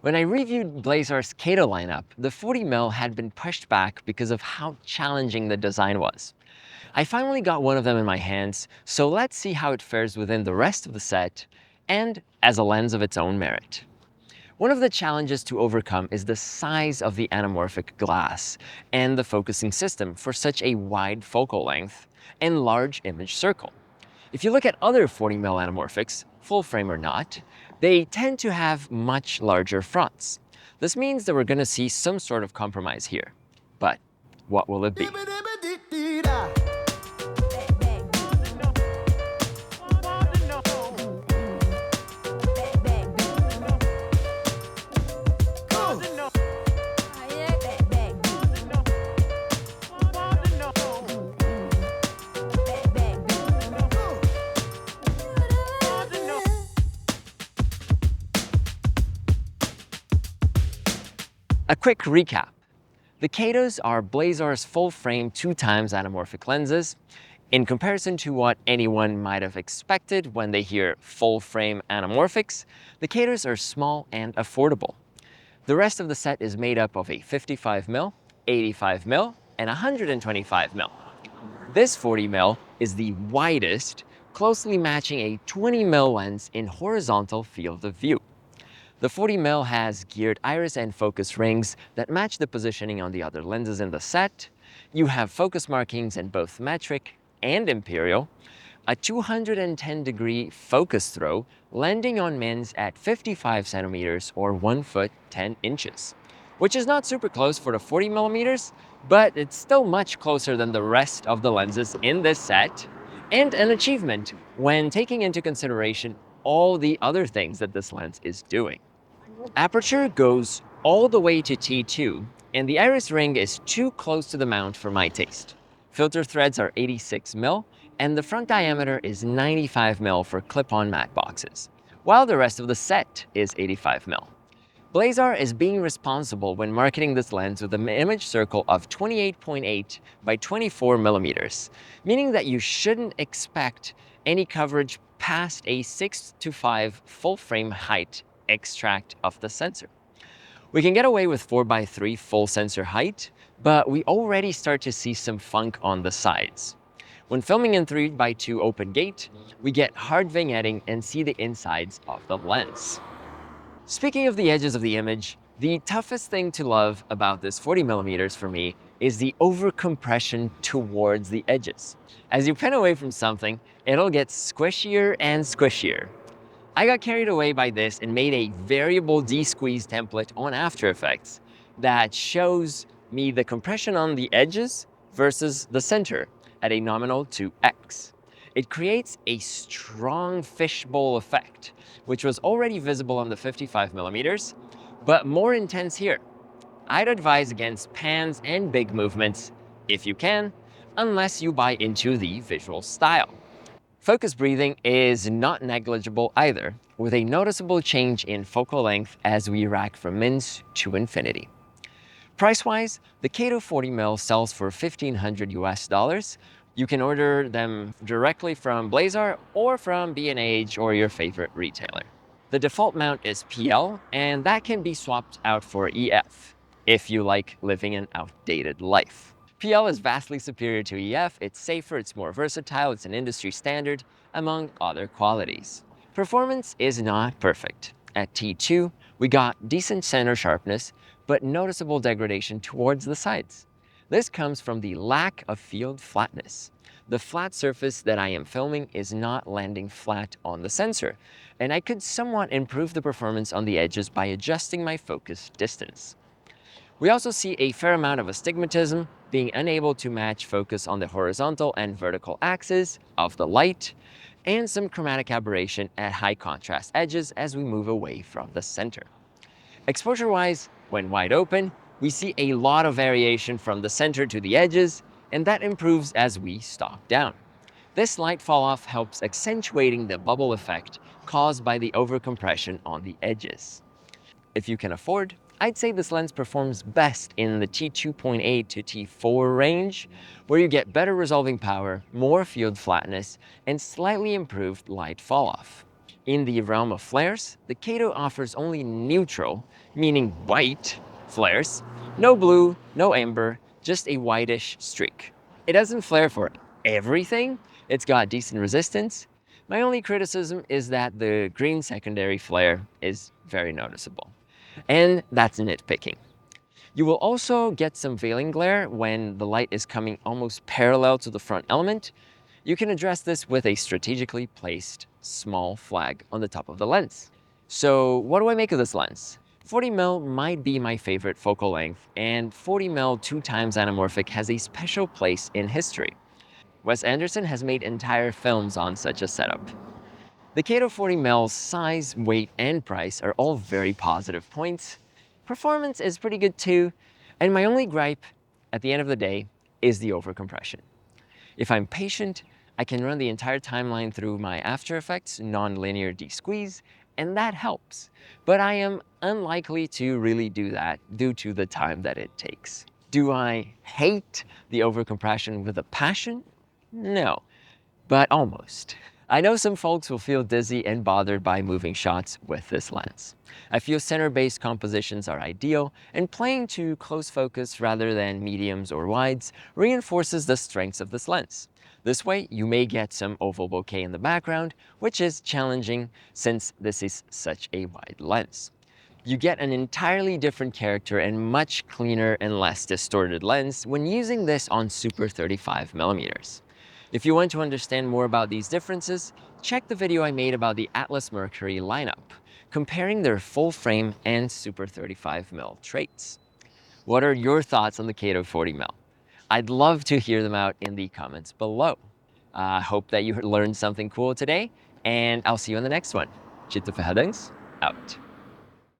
When I reviewed Blazar's Cato lineup, the 40mm had been pushed back because of how challenging the design was. I finally got one of them in my hands, so let's see how it fares within the rest of the set and as a lens of its own merit. One of the challenges to overcome is the size of the anamorphic glass and the focusing system for such a wide focal length and large image circle. If you look at other 40mm anamorphics, full frame or not, they tend to have much larger fronts. This means that we're going to see some sort of compromise here. But what will it be? A quick recap. The Catos are Blazar's full-frame 2x anamorphic lenses. In comparison to what anyone might have expected when they hear full-frame anamorphics, the Catos are small and affordable. The rest of the set is made up of a 55mm, 85mm, and 125mm. This 40mm is the widest, closely matching a 20mm lens in horizontal field of view. The 40mm has geared iris and focus rings that match the positioning on the other lenses in the set. You have focus markings in both metric and imperial, a 210-degree focus throw landing on mins at 55 centimeters or 1 foot 10 inches, which is not super close for the 40mm, but it's still much closer than the rest of the lenses in this set, and an achievement when taking into consideration all the other things that this lens is doing. Aperture goes all the way to T2, and the iris ring is too close to the mount for my taste. Filter threads are 86mm, and the front diameter is 95mm for clip-on matte boxes, while the rest of the set is 85mm. Blazar is being responsible when marketing this lens with an image circle of 28.8 by 24mm, meaning that you shouldn't expect any coverage past a 6 to 5 full frame height extract of the sensor. We can get away with 4x3 full sensor height, but we already start to see some funk on the sides. When filming in 3x2 open gate, we get hard vignetting and see the insides of the lens. Speaking of the edges of the image, the toughest thing to love about this 40mm for me is the overcompression towards the edges. As you pin away from something, it'll get squishier and squishier. I got carried away by this and made a variable de-squeeze template on After Effects that shows me the compression on the edges versus the center at a nominal 2x. It creates a strong fishbowl effect, which was already visible on the 55mm, but more intense here. I'd advise against pans and big movements, if you can, unless you buy into the visual style. Focus breathing is not negligible either, with a noticeable change in focal length as we rack from mins to infinity. Price-wise, the Cato 40mm sells for $1,500 US. You can order them directly from Blazar or from B&H or your favorite retailer. The default mount is PL, and that can be swapped out for EF, if you like living an outdated life. PL is vastly superior to EF, it's safer, it's more versatile, it's an industry standard, among other qualities. Performance is not perfect. At T2, we got decent center sharpness, but noticeable degradation towards the sides. This comes from the lack of field flatness. The flat surface that I am filming is not landing flat on the sensor, and I could somewhat improve the performance on the edges by adjusting my focus distance. We also see a fair amount of astigmatism, being unable to match focus on the horizontal and vertical axis of the light, and some chromatic aberration at high contrast edges as we move away from the center. Exposure-wise, when wide open, we see a lot of variation from the center to the edges, and that improves as we stop down. This light fall-off helps accentuating the bubble effect caused by the overcompression on the edges. If you can afford, I'd say this lens performs best in the T2.8 to T4 range, where you get better resolving power, more field flatness, and slightly improved light fall-off. In the realm of flares, the Cato offers only neutral, meaning white, flares. No blue, no amber, just a whitish streak. It doesn't flare for everything, it's got decent resistance. My only criticism is that the green secondary flare is very noticeable. And that's nitpicking. You will also get some veiling glare when the light is coming almost parallel to the front element. You can address this with a strategically placed small flag on the top of the lens. So what do I make of this lens? 40mm might be my favorite focal length, and 40mm 2x anamorphic has a special place in history. Wes Anderson has made entire films on such a setup. The Cato 40mm size, weight, and price are all very positive points. Performance is pretty good too, and my only gripe, at the end of the day, is the overcompression. If I'm patient, I can run the entire timeline through my After Effects non-linear de-squeeze, and that helps. But I am unlikely to really do that due to the time that it takes. Do I hate the overcompression with a passion? No, but almost. I know some folks will feel dizzy and bothered by moving shots with this lens. I feel center-based compositions are ideal, and playing to close focus rather than mediums or wides reinforces the strengths of this lens. This way, you may get some oval bokeh in the background, which is challenging since this is such a wide lens. You get an entirely different character and much cleaner and less distorted lens when using this on Super 35mm. If you want to understand more about these differences, check the video I made about the Atlas Mercury lineup, comparing their full frame and Super 35mm traits. What are your thoughts on the Cato 40mm? I'd love to hear them out in the comments below. I hope that you learned something cool today, and I'll see you in the next one. Chito Fahadungs, out.